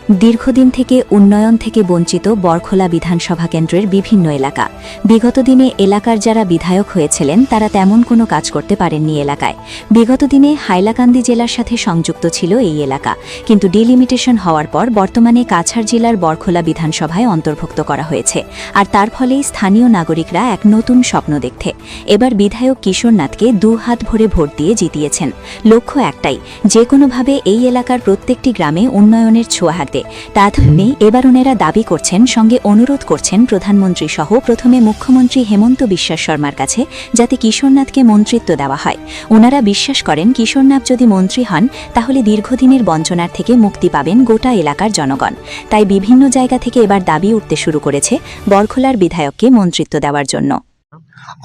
দীর্ঘদিন থেকে উন্নয়ন থেকে বঞ্চিত বরখোলা বিধানসভা কেন্দ্রের বিভিন্ন এলাকা। বিগত দিনে এলাকার যারা বিধায়ক হয়েছিলেন তারা তেমন কোনো কাজ করতে পারেননি এলাকায়। বিগত দিনে হাইলাকান্দি জেলার সাথে সংযুক্ত ছিল এই এলাকা, কিন্তু ডিলিমিটেশন হওয়ার পর বর্তমানে কাছাড় জেলার বরখোলা বিধানসভায় অন্তর্ভুক্ত করা হয়েছে। আর তার ফলেই স্থানীয় নাগরিকরা এক নতুন স্বপ্ন দেখতে এবার বিধায়ক কিশোরনাথকে 2 হাত ভরে ভোট দিয়ে জিতিয়েছেন। লক্ষ্য একটাই, যে কোনোভাবে এই এলাকার প্রত্যেকটি গ্রামে উন্নয়নের ছোঁয়া হাতে। তা ধরেই এবার ওনারা দাবি করছেন, সঙ্গে অনুরোধ করছেন প্রধানমন্ত্রী সহ প্রথমে মুখ্যমন্ত্রী হেমন্ত বিশ্ব শর্মার কাছে যাতে কিশোরনাথকে মন্ত্রিত্ব দেওয়া হয়। ওনারা বিশ্বাস করেন কিশোরনাথ যদি মন্ত্রী হন তাহলে দীর্ঘদিনের বঞ্চনার থেকে মুক্তি পাবেন গোটা এলাকার জনগণ। তাই বিভিন্ন জায়গা থেকে এবার দাবি উঠতে শুরু করেছে বরখোলার বিধায়ককে মন্ত্রিত্ব দেওয়ার জন্য।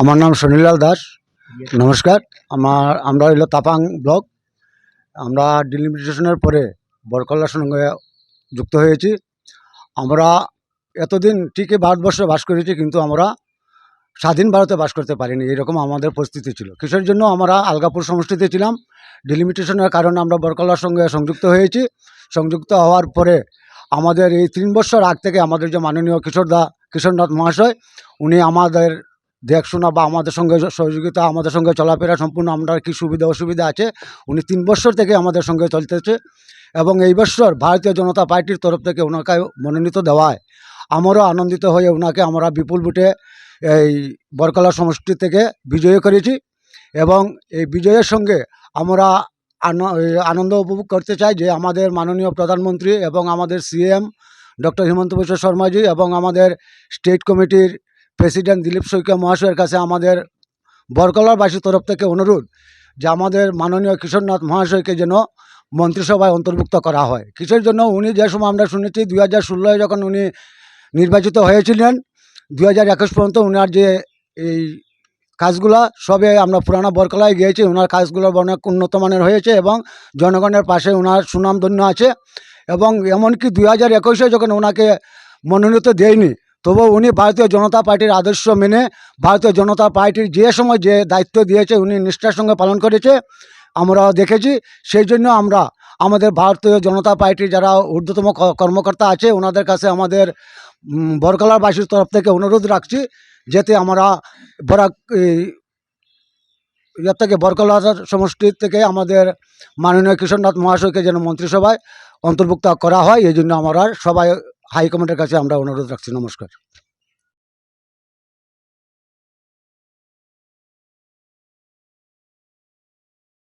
আমার নাম সুনীলাল দাস। নমস্কার। আমরা হইল তাপাং ব্লক। আমরা ডিলিমিটেশনের পরে বরখোলার সঙ্গে যুক্ত হয়েছি। আমরা এতদিন ঠিকই ভারতবর্ষে বাস করেছি, কিন্তু আমরা স্বাধীন ভারতে বাস করতে পারিনি, এরকম আমাদের পরিস্থিতি ছিল। কিসের জন্য? আমরা আলগাপুর সমষ্টিতে ছিলাম। ডিলিমিটেশনের কারণে আমরা বরখোলার সঙ্গে সংযুক্ত হয়েছি। সংযুক্ত হওয়ার পরে আমাদের এই 3 বছর আগ থেকে আমাদের যে মাননীয় কিশোরনাথ মহাশয়, উনি আমাদের দেখশোনা বা আমাদের সঙ্গে সহযোগিতা, আমাদের সঙ্গে চলাফেরা সম্পূর্ণ আমরা কী সুবিধা অসুবিধা আছে, উনি 3 বছর থেকে আমাদের সঙ্গে চলতেছে। এবং এই বছর ভারতীয় জনতা পার্টির তরফ থেকে ওনাকে মনোনীত দেওয়ায় আমরাও আনন্দিত হয়ে ওনাকে আমরা বিপুল ভোটে এই বরখোলা সমষ্টি থেকে বিজয়ী করেছি। এবং এই বিজয়ের সঙ্গে আমরা আনন্দ উপভোগ করতে চাই যে আমাদের মাননীয় প্রধানমন্ত্রী এবং আমাদের সিএম ডক্টর হিমন্ত বিশ্ব শর্মাজি এবং আমাদের স্টেট কমিটির প্রেসিডেন্ট দিলীপ শইকীয়া মহাশয়ের কাছে আমাদের বরখোলাবাসীর তরফ থেকে অনুরোধ যে আমাদের মাননীয় কিশোরনাথ মহাশয়কে যেন মন্ত্রিসভায় অন্তর্ভুক্ত করা হয়। কিসের জন্য? উনি যে সময় আমরা শুনেছি 2016 যখন উনি নির্বাচিত হয়েছিলেন, 2021 পর্যন্ত ওনার যে এই কাজগুলো সবে আমরা পুরানো বরখোলায় গিয়েছি, ওনার কাজগুলো অনেক উন্নত মানের হয়েছে এবং জনগণের পাশে ওনার সুনামধন্য আছে। এবং এমনকি 2021-এ যখন ওনাকে মনোনীত দেয়নি, তবুও উনি ভারতীয় জনতা পার্টির আদর্শ মেনে ভারতীয় জনতা পার্টির যে সময় যে দায়িত্ব দিয়েছে উনি নিষ্ঠার সঙ্গে পালন করেছে, আমরা দেখেছি। সেই জন্য আমরা আমাদের ভারতীয় জনতা পার্টির যারা ঊর্ধ্বতম কর্মকর্তা আছে ওনাদের কাছে আমাদের বরখোলাবাসীর তরফ থেকে অনুরোধ রাখছি যাতে আমরা বরখোলা সমষ্টির থেকে আমাদের মাননীয় কিশোরনাথ মহাশয়কে যেন মন্ত্রিসভায় অন্তর্ভুক্ত করা হয়। এই জন্য আমরা সবাই হাইকমান্ডের কাছে আমরা অনুরোধ রাখছি। নমস্কার।